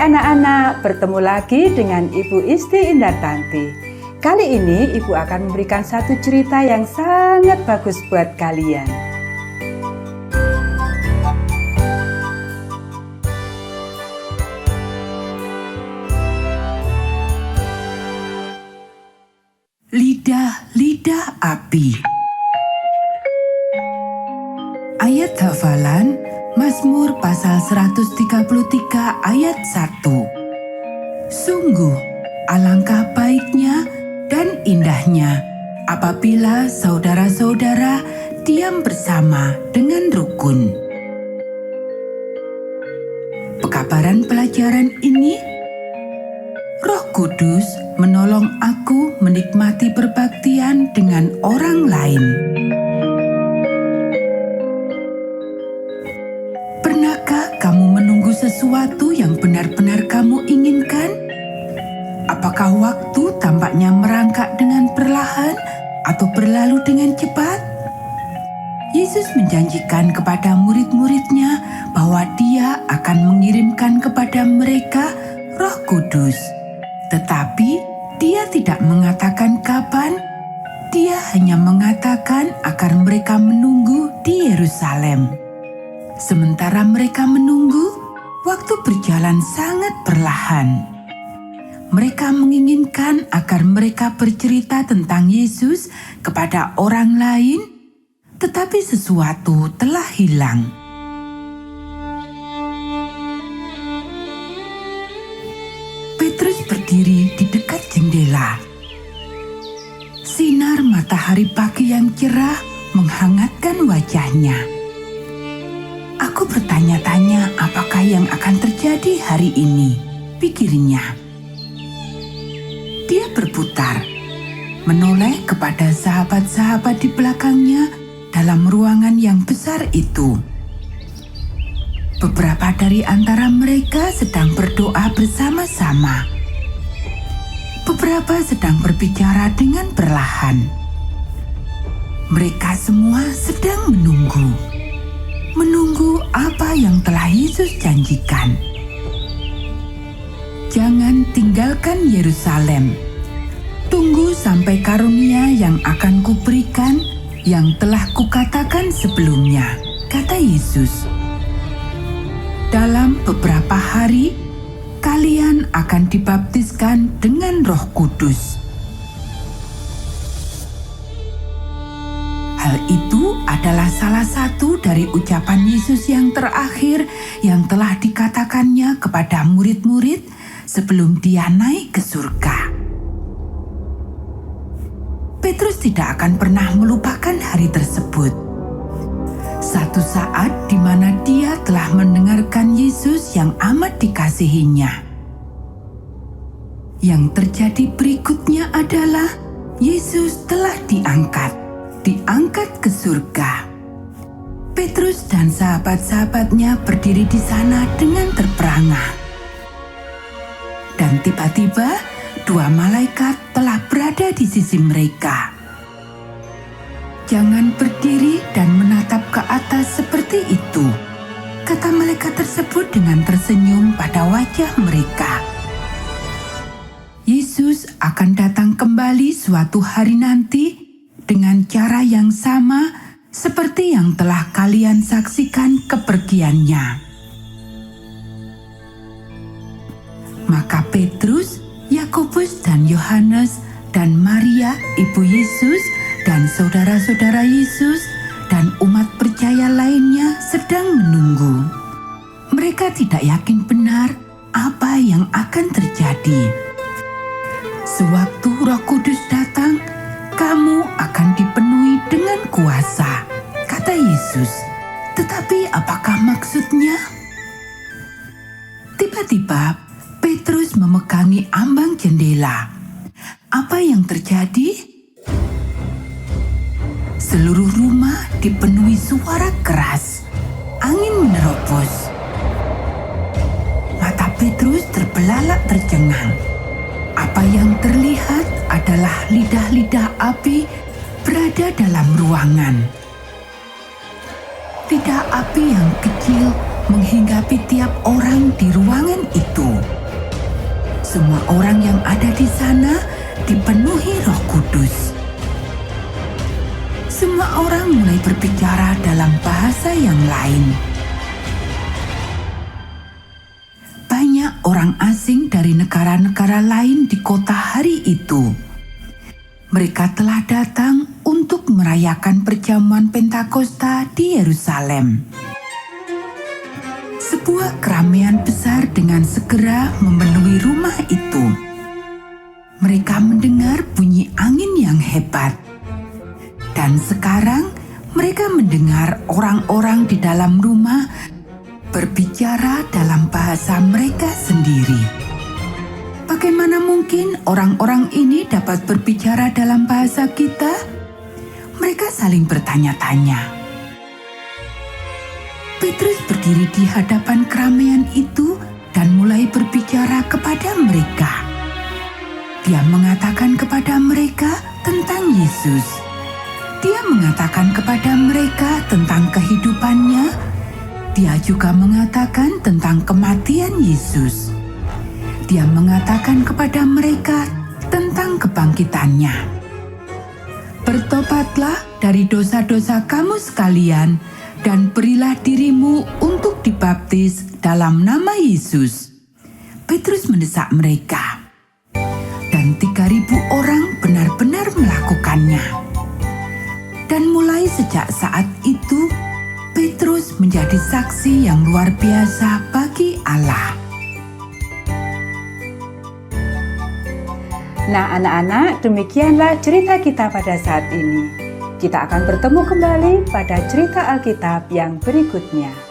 anak-anak, bertemu lagi dengan Ibu Isti Indartanti. Kali ini Ibu akan memberikan satu cerita yang sangat bagus buat kalian. Lidah-lidah api. Ayat hafalan Mazmur pasal 133 ayat 1. Sungguh alangkah baiknya dan indahnya apabila saudara-saudara diam bersama dengan rukun. Pekabaran pelajaran ini, Roh Kudus menolong aku menikmati perbaktian dengan orang lain. Pernahkah kamu menunggu sesuatu yang benar-benar kamu inginkan? Apakah waktu tampaknya merangkak dengan perlahan atau berlalu dengan cepat? Yesus menjanjikan kepada murid-muridnya bahwa Dia akan mengirimkan kepada mereka Roh Kudus. Tetapi Dia tidak mengatakan kapan, Dia hanya mengatakan agar mereka menunggu di Yerusalem. Sementara mereka menunggu, waktu berjalan sangat perlahan. Mereka menginginkan agar mereka bercerita tentang Yesus kepada orang lain, tetapi sesuatu telah hilang. Petrus berdiri di dekat jendela. Sinar matahari pagi yang cerah menghangatkan wajahnya. Aku bertanya-tanya apakah yang akan terjadi hari ini, pikirnya. Dia berputar, menoleh kepada sahabat-sahabat di belakangnya dalam ruangan yang besar itu. Beberapa dari antara mereka sedang berdoa bersama-sama. Beberapa sedang berbicara dengan perlahan. Mereka semua sedang menunggu apa yang telah Yesus janjikan. Jangan tinggalkan Yerusalem. Tunggu sampai karunia yang akan kuberikan yang telah kukatakan sebelumnya, kata Yesus. Dalam beberapa hari, kalian akan dibaptiskan dengan Roh Kudus. Hal itu adalah salah satu dari ucapan Yesus yang terakhir yang telah dikatakannya kepada murid-murid sebelum Dia naik ke surga. Petrus tidak akan pernah melupakan hari tersebut. Satu saat di mana dia telah mendengarkan Yesus yang amat dikasihinya. Yang terjadi berikutnya adalah Yesus telah diangkat ke surga. Petrus dan sahabat-sahabatnya berdiri di sana dengan terperangah. Dan tiba-tiba dua malaikat telah berada di sisi mereka. Jangan berdiri dan menatap ke atas seperti itu, kata malaikat tersebut dengan tersenyum pada wajah mereka. Yesus akan datang kembali suatu hari nanti dengan cara yang sama seperti yang telah kalian saksikan kepergiannya. Maka Petrus, Yakobus dan Yohanes dan Maria ibu Yesus dan saudara-saudara Yesus dan umat percaya lainnya sedang menunggu. Mereka tidak yakin benar apa yang akan terjadi. Sewaktu Roh Kudus datang, kamu akan dipenuhi dengan kuasa, kata Yesus. Tetapi apakah maksudnya? Tiba-tiba Petrus memegangi ambang jendela. Apa yang terjadi? Seluruh rumah dipenuhi suara keras. Angin menerobos. Mata Petrus terbelalak tercengang. Apa yang terlihat adalah lidah-lidah api berada dalam ruangan. Lidah api yang kecil menghinggapi tiap orang di ruangan itu. Semua orang yang ada di sana dipenuhi Roh Kudus. Semua orang mulai berbicara dalam bahasa yang lain. Banyak orang asing dari negara-negara lain di kota hari itu. Mereka telah datang untuk merayakan perjamuan Pentakosta di Yerusalem. Sebuah keramaian besar dengan segera memenuhi rumah itu. Mereka mendengar bunyi angin yang hebat. Dan sekarang mereka mendengar orang-orang di dalam rumah berbicara dalam bahasa mereka sendiri. Bagaimana mungkin orang-orang ini dapat berbicara dalam bahasa kita? Mereka saling bertanya-tanya. Petrus berdiri di hadapan keramaian itu dan mulai berbicara kepada mereka. Dia mengatakan kepada mereka tentang Yesus. Dia mengatakan kepada mereka tentang kehidupannya. Dia juga mengatakan tentang kematian Yesus. Dia mengatakan kepada mereka tentang kebangkitannya. Bertobatlah dari dosa-dosa kamu sekalian dan berilah dirimu untuk dibaptis dalam nama Yesus. Petrus mendesak mereka. Dan 3.000 orang benar-benar melakukannya. Dan mulai sejak saat itu, Petrus menjadi saksi yang luar biasa bagi Allah. Nah anak-anak, demikianlah cerita kita pada saat ini. Kita akan bertemu kembali pada cerita Alkitab yang berikutnya.